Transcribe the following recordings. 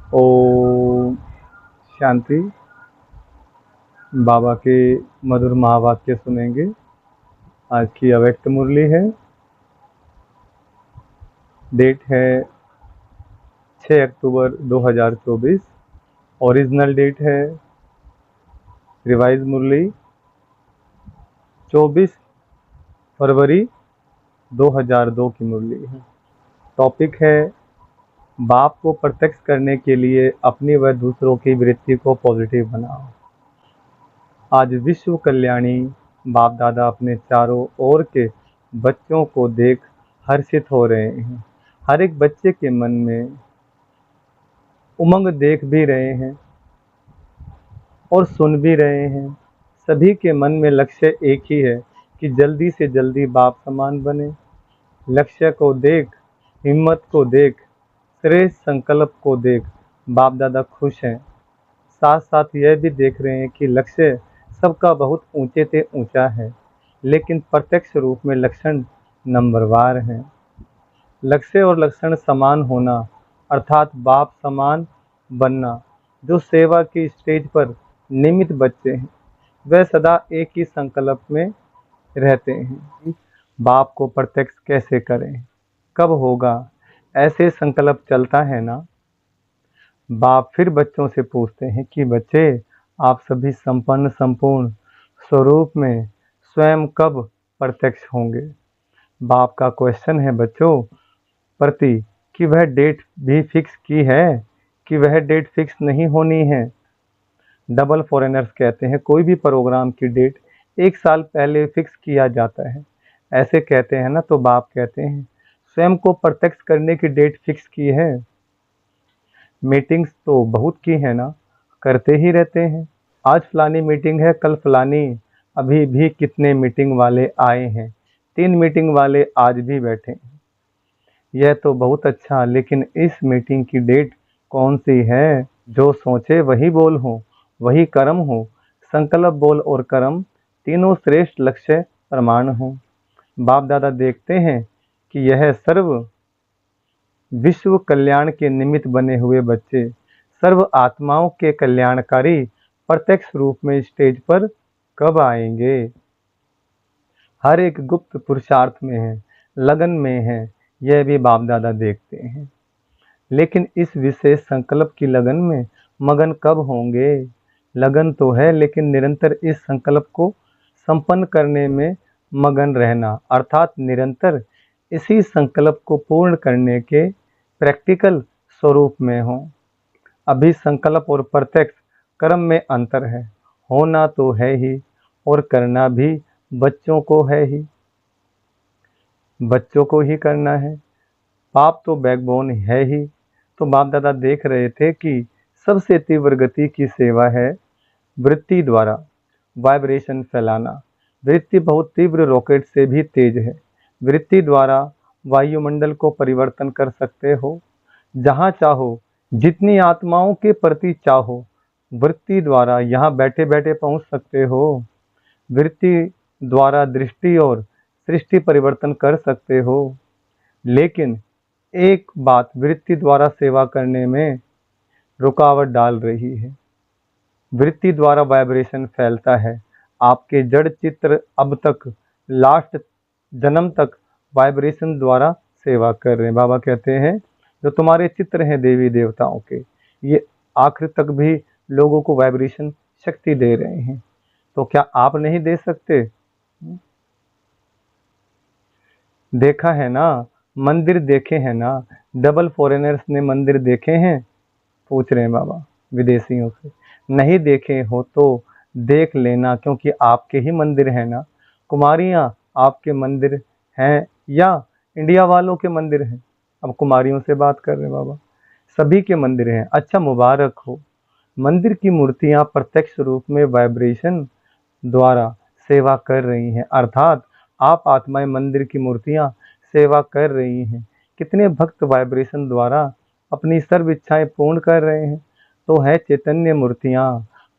ओम शांति। बाबा के मधुर महावाक्य सुनेंगे। आज की अव्यक्त मुरली है। डेट है 6 अक्टूबर 2024। ओरिजिनल डेट है रिवाइज मुरली 24 फरवरी 2002 की मुरली है। टॉपिक है बाप को प्रत्यक्ष करने के लिए अपनी व दूसरों की वृत्ति को पॉजिटिव बनाओ। आज विश्व कल्याणी बाप दादा अपने चारों ओर के बच्चों को देख हर्षित हो रहे हैं। हर एक बच्चे के मन में उमंग देख भी रहे हैं और सुन भी रहे हैं। सभी के मन में लक्ष्य एक ही है कि जल्दी से जल्दी बाप समान बने। लक्ष्य को देख, हिम्मत को देख, श्रेष्ठ संकल्प को देख बाप दादा खुश हैं। साथ साथ यह भी देख रहे हैं कि लक्ष्य सबका बहुत ऊंचे से ऊंचा है, लेकिन प्रत्यक्ष रूप में लक्षण नंबरवार हैं। लक्ष्य और लक्षण समान होना अर्थात बाप समान बनना। जो सेवा की स्टेज पर निमित बच्चे हैं वह सदा एक ही संकल्प में रहते हैं। बाप को प्रत्यक्ष कैसे करें, कब होगा, ऐसे संकल्प चलता है ना। बाप फिर बच्चों से पूछते हैं कि बच्चे, आप सभी संपन्न संपूर्ण स्वरूप में स्वयं कब प्रत्यक्ष होंगे। बाप का क्वेश्चन है बच्चों प्रति कि वह डेट भी फिक्स की है कि वह डेट फिक्स नहीं होनी है। डबल फॉरेनर्स कहते हैं कोई भी प्रोग्राम की डेट 1 साल पहले फिक्स किया जाता है, ऐसे कहते हैं ना। तो बाप कहते हैं स्वयं को प्रत्यक्ष करने की डेट फिक्स की है। मीटिंग्स तो बहुत की है ना, करते ही रहते हैं। आज फलानी मीटिंग है, कल फलानी। अभी भी कितने मीटिंग वाले आए हैं, 3 मीटिंग वाले आज भी बैठे हैं। यह तो बहुत अच्छा, लेकिन इस मीटिंग की डेट कौन सी है। जो सोचे वही बोल हो, वही कर्म हो। संकल्प, बोल और कर्म तीनों श्रेष्ठ लक्ष्य प्रमाण हो। बाप दादा देखते हैं कि यह सर्व विश्व कल्याण के निमित्त बने हुए बच्चे सर्व आत्माओं के कल्याणकारी प्रत्यक्ष रूप में स्टेज पर कब आएंगे। हर एक गुप्त पुरुषार्थ में है, लगन में है, यह भी बाप दादा देखते हैं। लेकिन इस विशेष संकल्प की लगन में मगन कब होंगे। लगन तो है, लेकिन निरंतर इस संकल्प को संपन्न करने में मगन रहना अर्थात निरंतर इसी संकल्प को पूर्ण करने के प्रैक्टिकल स्वरूप में हो। अभी संकल्प और प्रत्यक्ष कर्म में अंतर है। होना तो है ही और करना भी बच्चों को है ही, बच्चों को ही करना है। पाप तो बैकबोन है ही। तो बाप दादा देख रहे थे कि सबसे तीव्र गति की सेवा है वृत्ति द्वारा वाइब्रेशन फैलाना। वृत्ति बहुत तीव्र रॉकेट से भी तेज है। वृत्ति द्वारा वायुमंडल को परिवर्तन कर सकते हो। जहाँ चाहो, जितनी आत्माओं के प्रति चाहो, वृत्ति द्वारा यहाँ बैठे बैठे पहुँच सकते हो। वृत्ति द्वारा दृष्टि और सृष्टि परिवर्तन कर सकते हो। लेकिन एक बात वृत्ति द्वारा सेवा करने में रुकावट डाल रही है। वृत्ति द्वारा वाइब्रेशन फैलता है। आपके जड़ चित्र अब तक लास्ट जन्म तक वाइब्रेशन द्वारा सेवा कर रहे हैं। बाबा कहते हैं जो तुम्हारे चित्र हैं देवी देवताओं के, ये आखिर तक भी लोगों को वाइब्रेशन शक्ति दे रहे हैं। तो क्या आप नहीं दे सकते। देखा है ना, मंदिर देखे हैं ना। डबल फॉरेनर्स ने मंदिर देखे हैं, पूछ रहे हैं बाबा विदेशियों से। नहीं देखे हो तो देख लेना, क्योंकि आपके ही मंदिर हैं ना। कुमारियाँ आपके मंदिर हैं या इंडिया वालों के मंदिर हैं। अब कुमारियों से बात कर रहे हैं बाबा, सभी के मंदिर हैं। अच्छा, मुबारक हो। मंदिर की मूर्तियाँ प्रत्यक्ष रूप में वाइब्रेशन द्वारा सेवा कर रही हैं, अर्थात आप आत्माएं मंदिर की मूर्तियां सेवा कर रही हैं। कितने भक्त वाइब्रेशन द्वारा अपनी सर्व इच्छाएं पूर्ण कर रहे हैं। तो है चैतन्य मूर्तियां।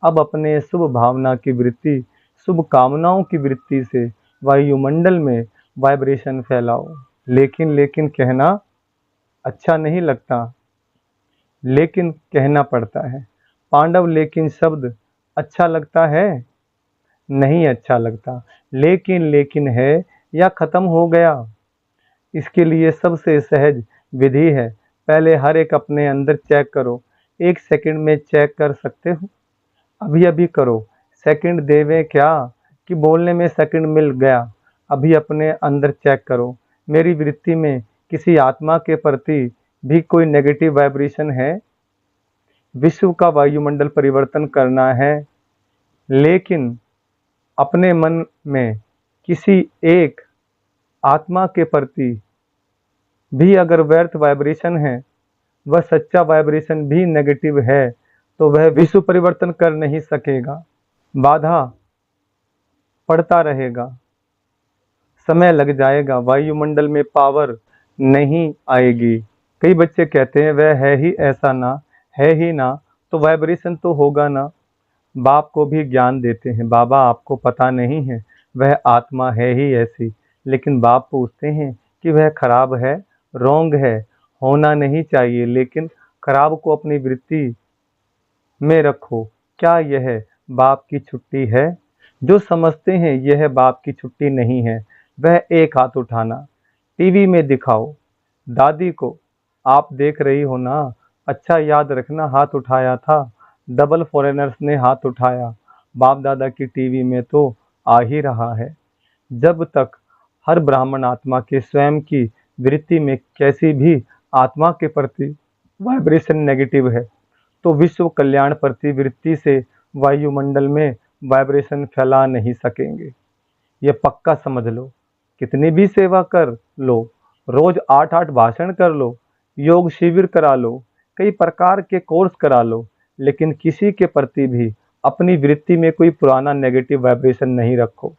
अब अपने शुभ भावना की वृत्ति, शुभ कामनाओं की वृत्ति से वायुमंडल में वाइब्रेशन फैलाओ। लेकिन कहना अच्छा नहीं लगता। लेकिन कहना पड़ता है। पांडव लेकिन शब्द अच्छा लगता है? नहीं अच्छा लगता। लेकिन है या खत्म हो गया? इसके लिए सबसे सहज विधि है, पहले हर एक अपने अंदर चेक करो। 1 सेकंड में चेक कर सकते हो? अभी अभी करो। सेकंड देवे क्या कि बोलने में सेकंड मिल गया। अभी अपने अंदर चेक करो, मेरी वृत्ति में किसी आत्मा के प्रति भी कोई नेगेटिव वाइब्रेशन है? विश्व का वायुमंडल परिवर्तन करना है, लेकिन अपने मन में किसी एक आत्मा के प्रति भी अगर व्यर्थ वाइब्रेशन है, वह सच्चा वाइब्रेशन भी नेगेटिव है, तो वह विश्व परिवर्तन कर नहीं सकेगा। बाधा पड़ता रहेगा, समय लग जाएगा, वायुमंडल में पावर नहीं आएगी। कई बच्चे कहते हैं वह है ही ऐसा ना, है ही ना, तो वाइब्रेशन तो होगा ना। बाप को भी ज्ञान देते हैं, बाबा आपको पता नहीं है, वह आत्मा है ही ऐसी। लेकिन बाप पूछते हैं कि वह खराब है, रोंग है, होना नहीं चाहिए, लेकिन खराब को अपनी वृत्ति में रखो। क्या यह बाप की छुट्टी है? जो समझते हैं यह बाप की छुट्टी नहीं है, वह एक हाथ उठाना। टीवी में दिखाओ दादी को, आप देख रही हो ना? अच्छा याद रखना, हाथ उठाया था, डबल फॉरेनर्स ने हाथ उठाया। बाप दादा की टीवी में तो आ ही रहा है। जब तक हर ब्राह्मण आत्मा के स्वयं की वृत्ति में कैसी भी आत्मा के प्रति वाइब्रेशन नेगेटिव है, तो विश्व कल्याण प्रति वृत्ति से वायुमंडल में वाइब्रेशन फैला नहीं सकेंगे। ये पक्का समझ लो। कितनी भी सेवा कर लो, रोज 8-8 भाषण कर लो, योग शिविर करा लो, कई प्रकार के कोर्स करा लो, लेकिन किसी के प्रति भी अपनी वृत्ति में कोई पुराना नेगेटिव वाइब्रेशन नहीं रखो।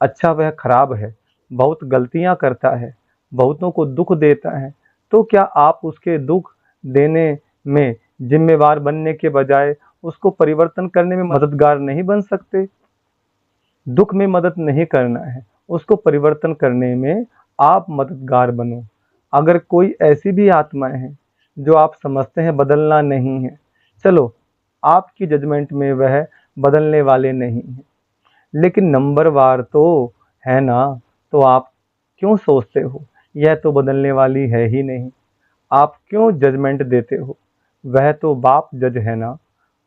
अच्छा वह खराब है, बहुत गलतियां करता है, बहुतों को दुख देता है, तो क्या आप उसके दुख देने में जिम्मेवार बनने के बजाय उसको परिवर्तन करने में मददगार नहीं बन सकते? दुख में मदद नहीं करना है, उसको परिवर्तन करने में आप मददगार बनो। अगर कोई ऐसी भी आत्माएं हैं जो आप समझते हैं बदलना नहीं है, चलो आपकी जजमेंट में वह बदलने वाले नहीं हैं, लेकिन नंबरवार तो है ना, तो आप क्यों सोचते हो यह तो बदलने वाली है ही नहीं? आप क्यों जजमेंट देते हो? वह तो बाप जज है ना।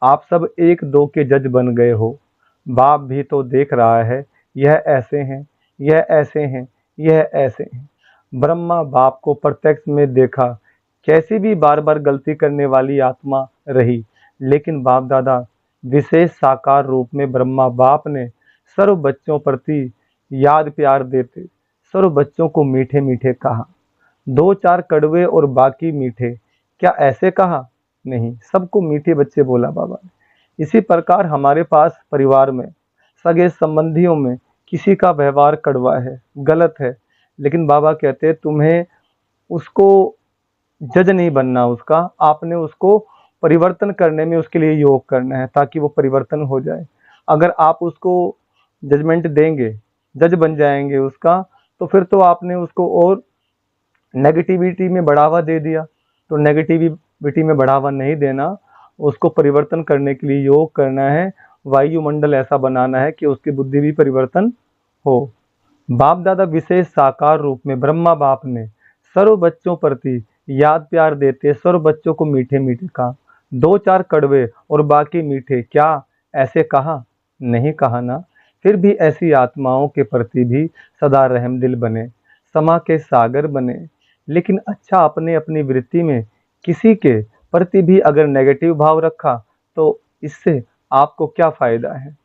आप सब एक दो के जज बन गए हो। बाप भी तो देख रहा है, यह ऐसे हैं, यह ऐसे हैं, यह ऐसे हैं। ब्रह्मा बाप को प्रत्यक्ष में देखा, कैसी भी बार बार गलती करने वाली आत्मा रही, लेकिन बाप दादा विशेष साकार रूप में ब्रह्मा बाप ने सर्व बच्चों प्रति याद प्यार देते, सर्व बच्चों को मीठे मीठे कहा। 2-4 कड़वे और बाकी मीठे, क्या ऐसे कहा? नहीं, सबको मीठे बच्चे बोला बाबा ने। इसी प्रकार हमारे पास परिवार में, सगे संबंधियों में किसी का व्यवहार कड़वा है, गलत है, लेकिन बाबा कहते हैं तुम्हें उसको जज नहीं बनना, उसका आपने उसको परिवर्तन करने में उसके लिए योग करना है, ताकि वो परिवर्तन हो जाए। अगर आप उसको जजमेंट देंगे, जज बन जाएंगे उसका, तो फिर तो आपने उसको और नेगेटिविटी में बढ़ावा दे दिया। तो नेगेटिविटी में बढ़ावा नहीं देना, उसको परिवर्तन करने के लिए योग करना है, वायुमंडल ऐसा बनाना है कि उसकी बुद्धि भी परिवर्तन हो। बाप दादा विशेष साकार रूप में ब्रह्मा बाप ने सर्व बच्चों प्रति याद प्यार देते सर्व बच्चों को मीठे मीठे कहा। 2-4 कड़वे और बाकी मीठे, क्या ऐसे कहा? नहीं कहा ना। फिर भी ऐसी आत्माओं के प्रति भी सदा रहमदिल बने, क्षमा के सागर बने। लेकिन अच्छा अपने अपनी वृत्ति में किसी के प्रति भी अगर नेगेटिव भाव रखा, तो इससे आपको क्या फायदा है?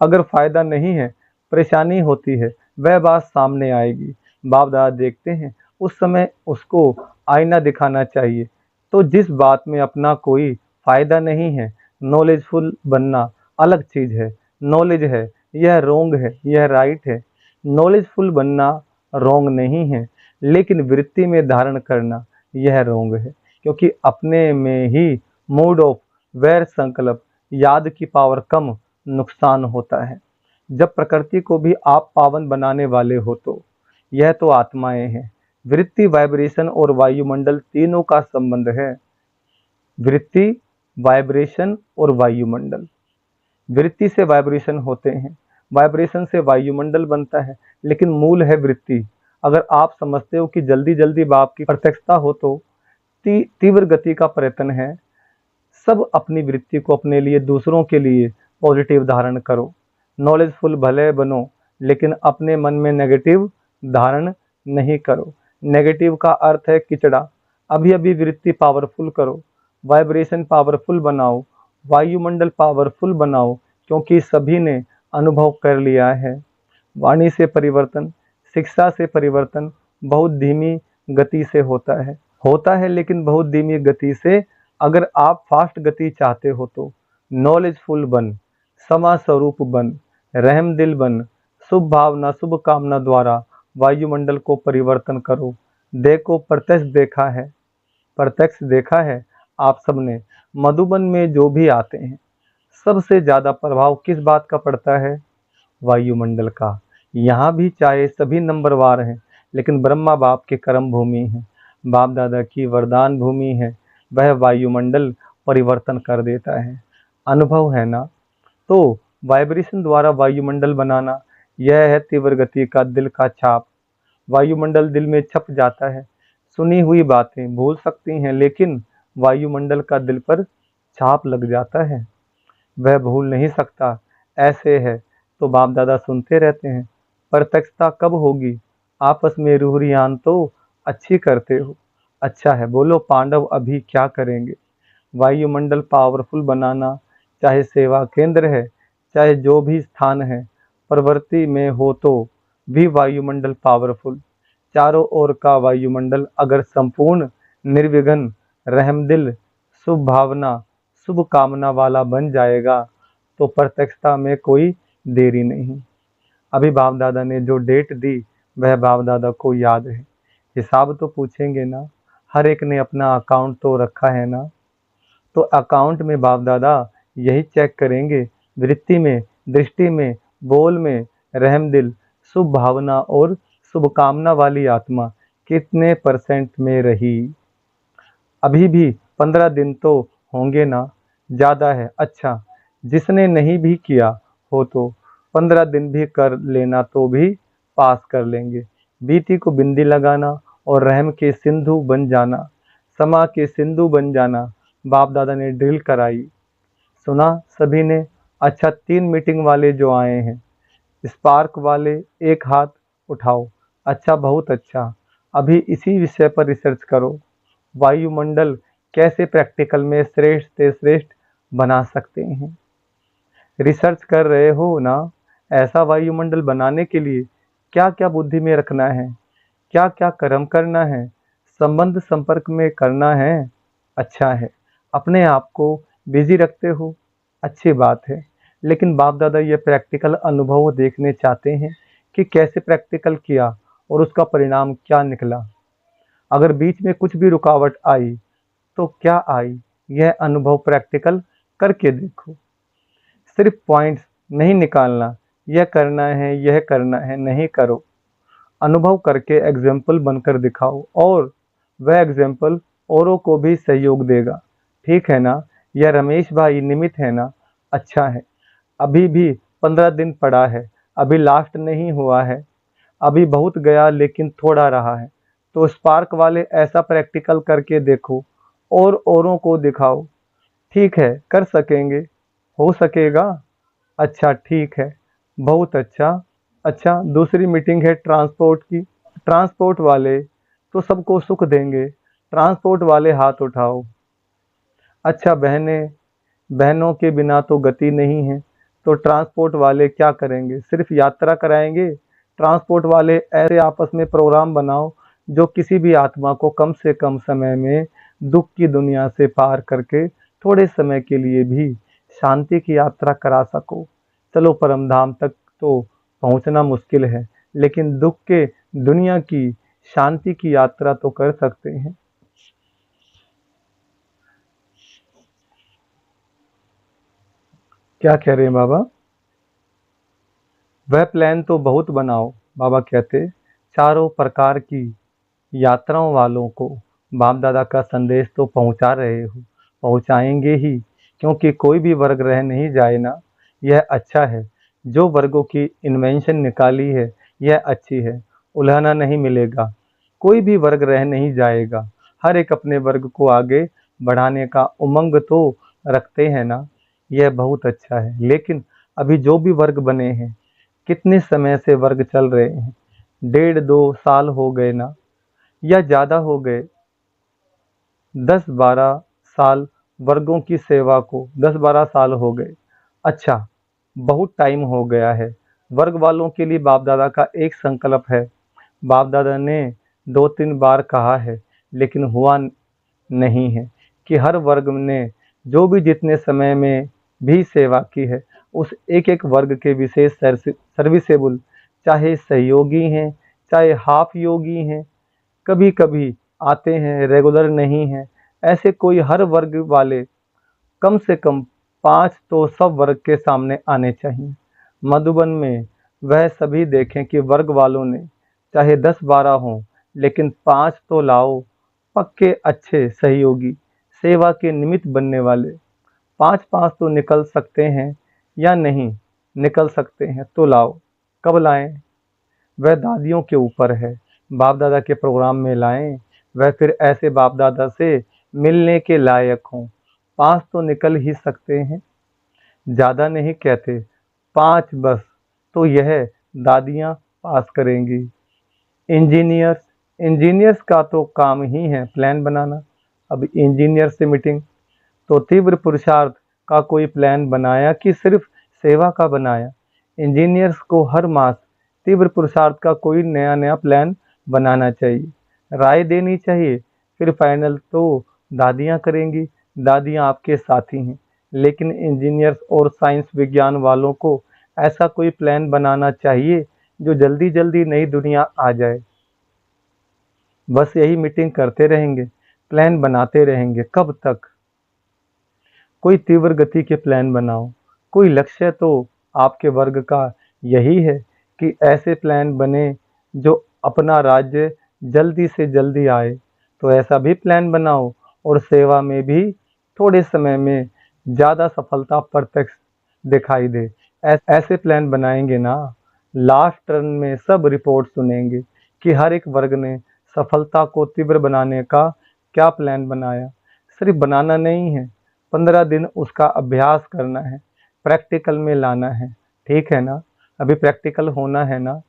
अगर फायदा नहीं है, परेशानी होती है, वह बात सामने आएगी। बाप दादा देखते हैं, उस समय उसको आईना दिखाना चाहिए। तो जिस बात में अपना कोई फायदा नहीं है, नॉलेजफुल बनना अलग चीज है। नॉलेज है, यह रोंग है, यह राइट है। नॉलेजफुल बनना रोंग नहीं है, लेकिन वृत्ति में धारण करना यह रोंग है, क्योंकि अपने में ही मूड ऑफ वैर संकल्प याद की पावर कम नुकसान होता है। जब प्रकृति को भी आप पावन बनाने वाले हो, तो यह तो आत्माएं हैं। वृत्ति वाइब्रेशन और वायुमंडल तीनों का संबंध है। वृत्ति, वाइब्रेशन और वायुमंडल। वृत्ति से वाइब्रेशन होते हैं, वाइब्रेशन से वायुमंडल बनता है, लेकिन मूल है वृत्ति। अगर आप समझते हो कि जल्दी जल्दी बाप की प्रत्यक्षता हो तो तीव्र गति का प्रयत्न है। सब अपनी वृत्ति को अपने लिए, दूसरों के लिए पॉजिटिव धारण करो। नॉलेजफुल भले बनो, लेकिन अपने मन में नेगेटिव धारण नहीं करो। नेगेटिव का अर्थ है किचड़ा। अभी अभी वृत्ति पावरफुल करो, वाइब्रेशन पावरफुल बनाओ, वायुमंडल पावरफुल बनाओ, क्योंकि सभी ने अनुभव कर लिया है। वाणी से परिवर्तन, शिक्षा से परिवर्तन बहुत धीमी गति से होता है, लेकिन बहुत धीमी गति से। अगर आप फास्ट गति चाहते हो तो नॉलेजफुल बन, समा स्वरूप बन, रहम दिल बन, शुभ भावना, शुभ कामना द्वारा वायुमंडल को परिवर्तन करो। देखो, प्रत्यक्ष देखा है आप सबने। मधुबन में जो भी आते हैं, सबसे ज्यादा प्रभाव किस बात का पड़ता है? वायुमंडल का। यहाँ भी चाहे सभी नंबरवार हैं, लेकिन ब्रह्मा बाप के कर्म भूमि है, बाप दादा की वरदान भूमि है। वह वायुमंडल परिवर्तन कर देता है। अनुभव है ना? तो वाइब्रेशन द्वारा वायुमंडल बनाना, यह है तीव्र गति का दिल का छाप। वायुमंडल दिल में छप जाता है। सुनी हुई बातें भूल सकती हैं, लेकिन वायुमंडल का दिल पर छाप लग जाता है, वह भूल नहीं सकता। ऐसे है तो बाप दादा सुनते रहते हैं। प्रत्यक्षता कब होगी? आपस में रूहरियान तो अच्छी करते हो, अच्छा है। बोलो पांडव अभी क्या करेंगे? वायुमंडल पावरफुल बनाना, चाहे सेवा केंद्र है, चाहे जो भी स्थान है, प्रवृत्ति में हो तो भी वायुमंडल पावरफुल। चारों ओर का वायुमंडल अगर संपूर्ण, निर्विघ्न, रहमदिल, शुभ भावना, शुभ कामना वाला बन जाएगा तो प्रत्यक्षता में कोई देरी नहीं। अभी बाप दादा ने जो डेट दी वह बाप दादा को याद है। हिसाब तो पूछेंगे ना, हर एक ने अपना अकाउंट तो रखा है ना, तो अकाउंट में बाप दादा यही चेक करेंगे, वृत्ति में, दृष्टि में, बोल में, रहमदिल, शुभ भावना और शुभकामना वाली आत्मा कितने परसेंट में रही। अभी भी 15 दिन तो होंगे ना, ज़्यादा है। अच्छा, जिसने नहीं भी किया हो तो 15 दिन भी कर लेना तो भी पास कर लेंगे। बीती को बिंदी लगाना और रहम के सिंधु बन जाना, समा के सिंधु बन जाना, बाप दादा ने ड्रिल कराई। सुना सभी ने? अच्छा, 3 मीटिंग वाले जो आए हैं, स्पार्क वाले एक हाथ उठाओ। अच्छा, बहुत अच्छा। अभी इसी विषय पर रिसर्च करो, वायुमंडल कैसे प्रैक्टिकल में श्रेष्ठ से श्रेष्ठ बना सकते हैं। रिसर्च कर रहे हो ना? ऐसा वायुमंडल बनाने के लिए क्या क्या बुद्धि में रखना है, क्या क्या कर्म करना है, संबंध संपर्क में करना है। अच्छा है, अपने आप को बिजी रखते हो, अच्छी बात है। लेकिन बाप दादा ये प्रैक्टिकल अनुभव देखने चाहते हैं कि कैसे प्रैक्टिकल किया और उसका परिणाम क्या निकला। अगर बीच में कुछ भी रुकावट आई तो क्या आई, यह अनुभव प्रैक्टिकल करके देखो। सिर्फ पॉइंट्स नहीं निकालना, यह करना है, यह करना है, नहीं करो। अनुभव करके एग्जाम्पल बनकर दिखाओ, और वह एग्जाम्पल औरों को भी सहयोग देगा। ठीक है ना? यह रमेश भाई निमित्त है ना? अच्छा है। अभी भी 15 दिन पड़ा है, अभी लास्ट नहीं हुआ है, अभी बहुत गया लेकिन थोड़ा रहा है। तो स्पार्क वाले ऐसा प्रैक्टिकल करके देखो और औरों को दिखाओ। ठीक है, कर सकेंगे, हो सकेगा। अच्छा, ठीक है, बहुत अच्छा। अच्छा, दूसरी मीटिंग है ट्रांसपोर्ट की। ट्रांसपोर्ट वाले तो सबको सुख देंगे, ट्रांसपोर्ट वाले हाथ उठाओ। अच्छा, बहनों के बिना तो गति नहीं है, तो ट्रांसपोर्ट वाले क्या करेंगे? सिर्फ यात्रा कराएंगे? ट्रांसपोर्ट वाले ऐसे आपस में प्रोग्राम बनाओ जो किसी भी आत्मा को कम से कम समय में दुख की दुनिया से पार करके थोड़े समय के लिए भी शांति की यात्रा करा सको। चलो, परम धाम तक तो पहुंचना मुश्किल है, लेकिन दुख के दुनिया की शांति की यात्रा तो कर सकते हैं। क्या कह रहे हैं बाबा? वह प्लान तो बहुत बनाओ, बाबा कहते। चारों प्रकार की यात्राओं वालों को बाप दादा का संदेश तो पहुंचा रहे हो, पहुँचाएंगे ही, क्योंकि कोई भी वर्ग रह नहीं जाए ना, यह अच्छा है। जो वर्गों की इन्वेंशन निकाली है यह अच्छी है, उल्हाना नहीं मिलेगा। कोई भी वर्ग रह नहीं जाएगा, हर एक अपने वर्ग को आगे बढ़ाने का उमंग तो रखते हैं ना, यह बहुत अच्छा है। लेकिन अभी जो भी वर्ग बने हैं, कितने समय से वर्ग चल रहे हैं, 1.5-2 साल हो गए ना, या ज़्यादा हो गए, 10-12 साल वर्गों की सेवा को, 10-12 साल हो गए। अच्छा, बहुत टाइम हो गया है। वर्ग वालों के लिए बाप दादा का एक संकल्प है, बाप दादा ने 2-3 बार कहा है, लेकिन हुआ नहीं है कि हर वर्ग ने जो भी जितने समय में भी सेवा की है, उस एक एक वर्ग के विशेष सर्विसेबल, चाहे सहयोगी हैं, चाहे हाफ योगी हैं, कभी कभी आते हैं, रेगुलर नहीं हैं, ऐसे कोई हर वर्ग वाले कम से कम 5 तो सब वर्ग के सामने आने चाहिए। मधुबन में वह सभी देखें कि वर्ग वालों ने चाहे 10-12 हों, लेकिन 5 तो लाओ, पक्के अच्छे सहयोगी, सेवा के निमित्त बनने वाले। 5-5 तो निकल सकते हैं या नहीं निकल सकते हैं तो लाओ। कब लाएं, वह दादियों के ऊपर है। बाप दादा के प्रोग्राम में लाएं, वह फिर ऐसे बाप दादा से मिलने के लायक हों। 5 तो निकल ही सकते हैं, ज़्यादा नहीं कहते, 5 बस, तो यह दादियाँ पास करेंगी। इंजीनियर्स, इंजीनियर्स का तो काम ही है प्लान बनाना। अब इंजीनियर से मीटिंग, तो तीव्र पुरुषार्थ का कोई प्लान बनाया कि सिर्फ सेवा का बनाया। इंजीनियर्स को हर मास तीव्र पुरुषार्थ का कोई नया नया प्लान बनाना चाहिए, राय देनी चाहिए, फिर फाइनल तो दादियाँ करेंगी। दादियाँ आपके साथी हैं, लेकिन इंजीनियर्स और साइंस विज्ञान वालों को ऐसा कोई प्लान बनाना चाहिए जो जल्दी जल्दी नई दुनिया आ जाए। बस यही मीटिंग करते रहेंगे, प्लान बनाते रहेंगे, कब तक? कोई तीव्र गति के प्लान बनाओ। कोई लक्ष्य तो आपके वर्ग का यही है कि ऐसे प्लान बने जो अपना राज्य जल्दी से जल्दी आए, तो ऐसा भी प्लान बनाओ और सेवा में भी थोड़े समय में ज़्यादा सफलता प्रत्यक्ष दिखाई दे। ऐसे प्लान बनाएंगे ना, लास्ट टर्न में सब रिपोर्ट सुनेंगे कि हर एक वर्ग ने सफलता को तीव्र बनाने का क्या प्लान बनाया। सिर्फ बनाना नहीं है, 15 दिन उसका अभ्यास करना है, प्रैक्टिकल में लाना है, ठीक है ना? अभी प्रैक्टिकल होना है ना।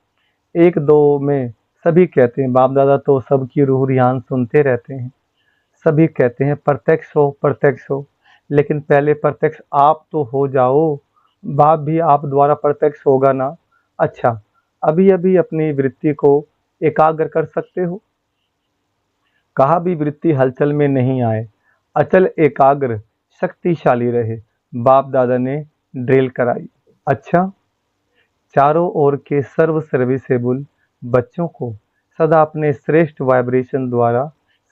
1-2 में सभी कहते हैं, बाप दादा तो सबकी रूह रियान सुनते रहते हैं, सभी कहते हैं प्रत्यक्ष हो प्रत्यक्ष हो, लेकिन पहले प्रत्यक्ष आप तो हो जाओ। बाप भी आप द्वारा प्रत्यक्ष होगा ना। अच्छा, अभी अभी अपनी वृत्ति को एकाग्र कर सकते हो? कहा भी वृत्ति हलचल में नहीं आए, अचल एकाग्र शक्तिशाली रहे, बाप दादा ने ड्रिल कराई। अच्छा, चारों ओर के सर्व सर्विसेबल बच्चों को सदा अपने श्रेष्ठ वाइब्रेशन द्वारा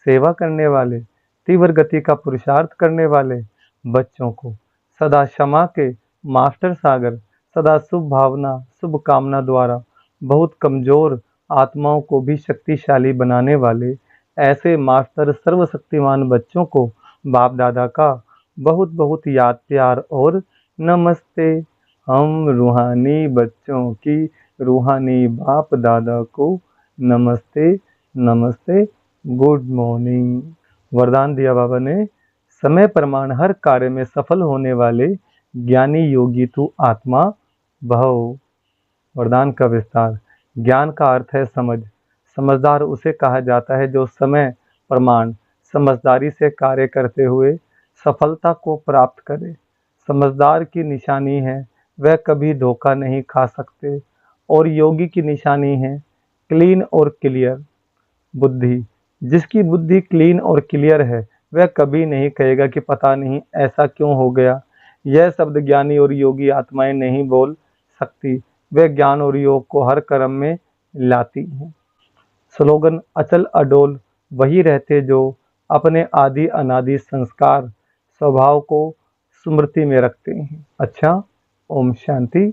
सेवा करने वाले, तीव्र गति का पुरुषार्थ करने वाले बच्चों को सदा क्षमा के मास्टर सागर, सदा शुभ भावना शुभ कामना द्वारा बहुत कमजोर आत्माओं को भी शक्तिशाली बनाने वाले ऐसे मास्टर सर्वशक्तिमान बच्चों को बाप दादा का बहुत बहुत याद प्यार और नमस्ते। हम रूहानी बच्चों की रूहानी बाप दादा को नमस्ते नमस्ते, गुड मॉर्निंग। वरदान दिया बाबा ने, समय प्रमाण हर कार्य में सफल होने वाले ज्ञानी योगी तू आत्मा भव। वरदान का विस्तार। ज्ञान का अर्थ है समझ। समझदार उसे कहा जाता है जो समय प्रमाण समझदारी से कार्य करते हुए सफलता को प्राप्त करे। समझदार की निशानी है वह कभी धोखा नहीं खा सकते, और योगी की निशानी है क्लीन और क्लियर बुद्धि। जिसकी बुद्धि क्लीन और क्लियर है वह कभी नहीं कहेगा कि पता नहीं ऐसा क्यों हो गया। यह शब्द ज्ञानी और योगी आत्माएं नहीं बोल सकती, वे ज्ञान और योग को हर कर्म में लाती हैं। स्लोगन, अचल अडोल वही रहते जो अपने आदि अनादि संस्कार स्वभाव को स्मृति में रखते हैं। अच्छा, ओम शांति।